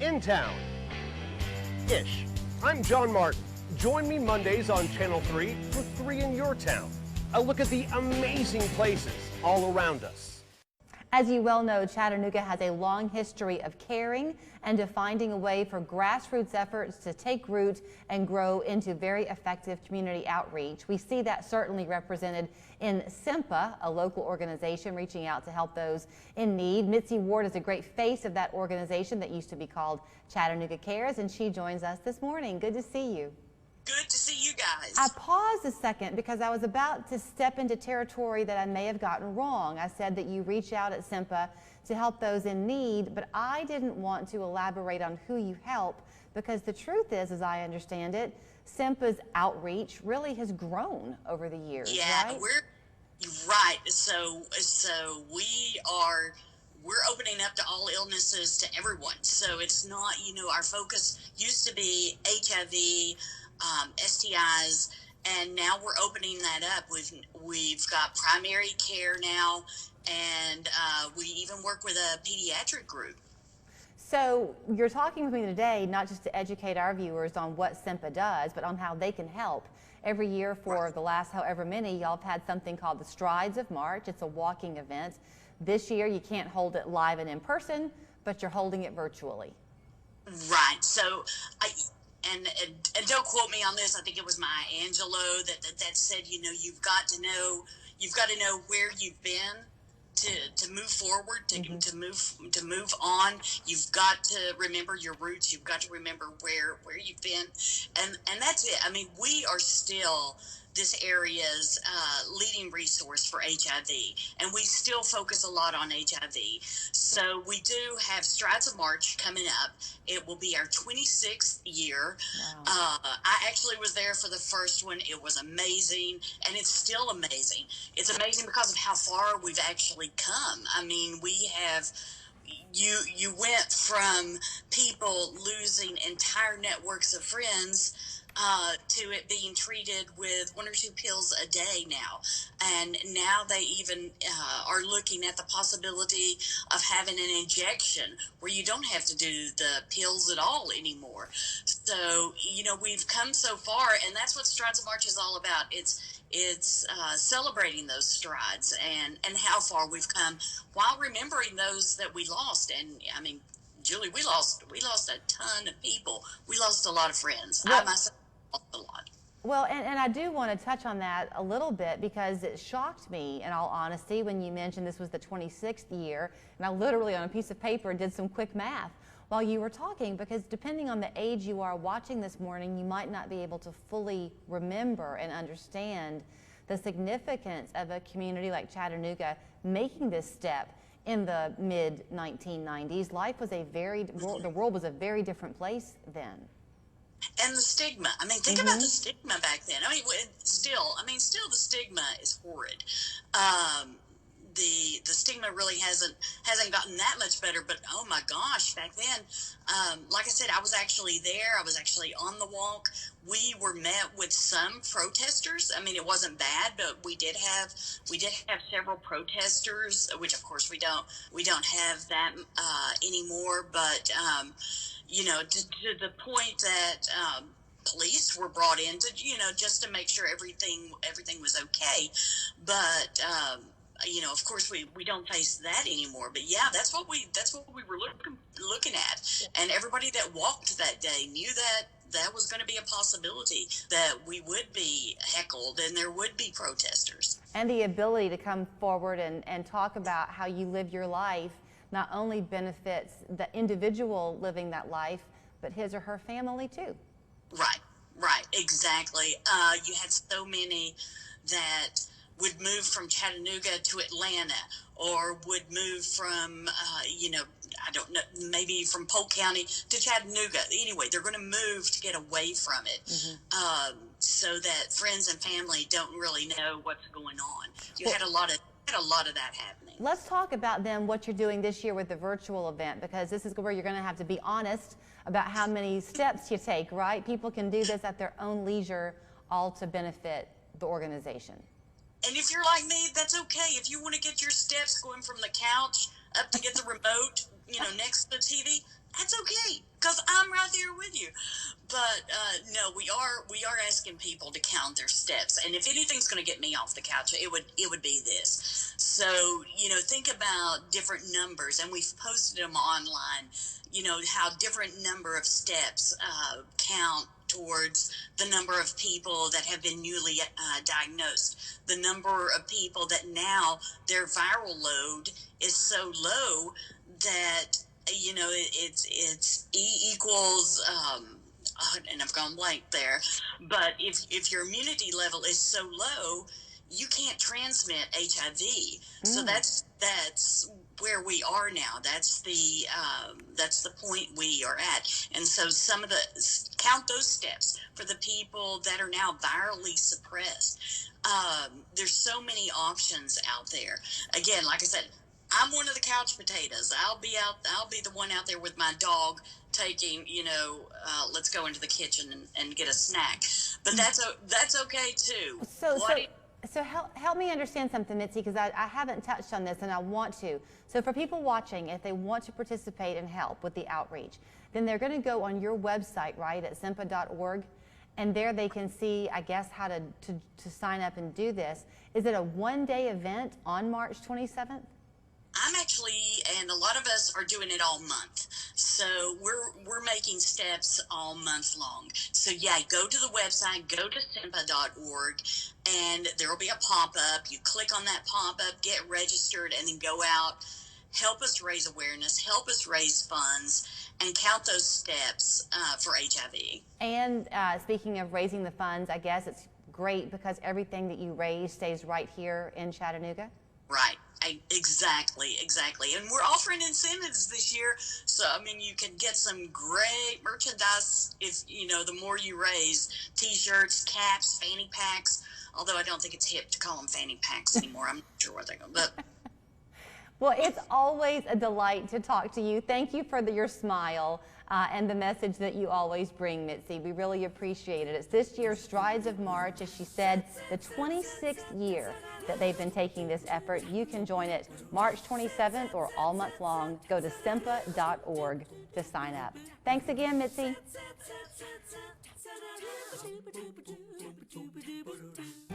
in town. Ish. I'm John Martin. Join me Mondays on Channel 3 for 3 in Your Town. A look at the amazing places all around us. As you well know, Chattanooga has a long history of caring and of finding a way for grassroots efforts to take root and grow into very effective community outreach. We see that certainly represented in SIMPA, a local organization reaching out to help those in need. Mitzi Ward is a great face of that organization that used to be called Chattanooga Cares, and she joins us this morning. Good to see you. Good to see you guys. I paused a second because I was about to step into territory that I may have gotten wrong. I said that you reach out at SIMPA to help those in need, but I didn't want to elaborate on who you help because the truth is, as I understand it, SIMPA's outreach really has grown over the years. Yeah, right? You're right. So we're opening up to all illnesses to everyone. So it's not, our focus used to be HIV, STIs, and now we're opening that up. We've got primary care now, and we even work with a pediatric group. So you're talking with me today not just to educate our viewers on what SIMPA does, but on how they can help. Every year for the last however many, y'all have had something called the Strides of March. It's a walking event. This year you can't hold it live and in person, but you're holding it virtually. Right. So And don't quote me on this. I think it was Maya Angelou that said, you've got to know where you've been to move forward, to move on. You've got to remember your roots. You've got to remember where you've been, and that's it. I mean, we are still this area's leading resource for HIV, and we still focus a lot on HIV. So we do have Strides of March coming up. It will be our 26th year. Wow. I actually was there for the first one. It was amazing, and it's still amazing. It's amazing because of how far we've actually come. I mean, we have you went from people losing entire networks of friends to it being treated with 1 or 2 pills a day now. And now they even are looking at the possibility of having an injection where you don't have to do the pills at all anymore. So, we've come so far, and that's what Strides of March is all about. It's celebrating those strides and how far we've come while remembering those that we lost. And I mean, Julie, we lost a ton of people. We lost a lot of friends. Well, I myself lost a lot. Well, and I do want to touch on that a little bit because it shocked me, in all honesty, when you mentioned this was the 26th year, and I literally on a piece of paper did some quick math while you were talking, because depending on the age you are watching this morning, you might not be able to fully remember and understand the significance of a community like Chattanooga making this step in the mid-1990s. The world was a very different place then. And the stigma. I mean, think about the stigma back then. I mean, still the stigma is horrid. The stigma really hasn't gotten that much better, but oh my gosh, back then, like I said, I was actually there. I was actually on the walk. We were met with some protesters. I mean, it wasn't bad, but we did have several protesters, which of course we don't have that anymore. But to the point that police were brought in to just to make sure everything was okay. But of course we don't face that anymore. But yeah, that's what we were looking at, and everybody that walked that day knew that was going to be a possibility, that we would be heckled and there would be protesters. And the ability to come forward and talk about how you live your life not only benefits the individual living that life, but his or her family too. Right, exactly. You had so many that would move from Chattanooga to Atlanta, or would move from, I don't know, maybe from Polk County to Chattanooga. Anyway, they're going to move to get away from it, so that friends and family don't really know what's going on. You had a lot of that happening. Let's talk about then what you're doing this year with the virtual event, because this is where you're going to have to be honest about how many steps you take, right? People can do this at their own leisure, all to benefit the organization. And if you're like me, that's okay. If you want to get your steps going from the couch up to get the remote, next to the TV, that's okay. But no, we are asking people to count their steps, and if anything's going to get me off the couch, it would be this. So think about different numbers, and we've posted them online. How different number of steps count towards the number of people that have been newly diagnosed, the number of people that now their viral load is so low that it's E equals and I've gone blank there, but if your immunity level is so low, you can't transmit HIV. So that's where we are now. That's the point we are at. And so count those steps for the people that are now virally suppressed. There's so many options out there. Again, like I said, I'm one of the couch potatoes. I'll be the one out there with my dog taking, let's go into the kitchen and get a snack. But that's okay too. So help me understand something, Mitzi, because I haven't touched on this and I want to. So for people watching, if they want to participate and help with the outreach, then they're going to go on your website, right, at simpa.org, and there they can see, I guess, how to sign up and do this. Is it a one-day event on March 27th? I'm actually, and a lot of us are doing it all month. So we're making steps all month long. So yeah, go to the website, go to simpa.org, and there will be a pop-up. You click on that pop-up, get registered, and then go out. Help us raise awareness, help us raise funds, and count those steps for HIV. And speaking of raising the funds, I guess it's great because everything that you raise stays right here in Chattanooga? Right. Exactly. And we're offering incentives this year. So, you can get some great merchandise if, the more you raise. T-shirts, caps, fanny packs. Although I don't think it's hip to call them fanny packs anymore. I'm not sure what they're going to be. Well, it's always a delight to talk to you. Thank you for your smile and the message that you always bring, Mitzi. We really appreciate it. It's this year's Strides of March, as she said, the 26th year that they've been taking this effort. You can join it March 27th or all month long. Go to simpa.org to sign up. Thanks again, Mitzi.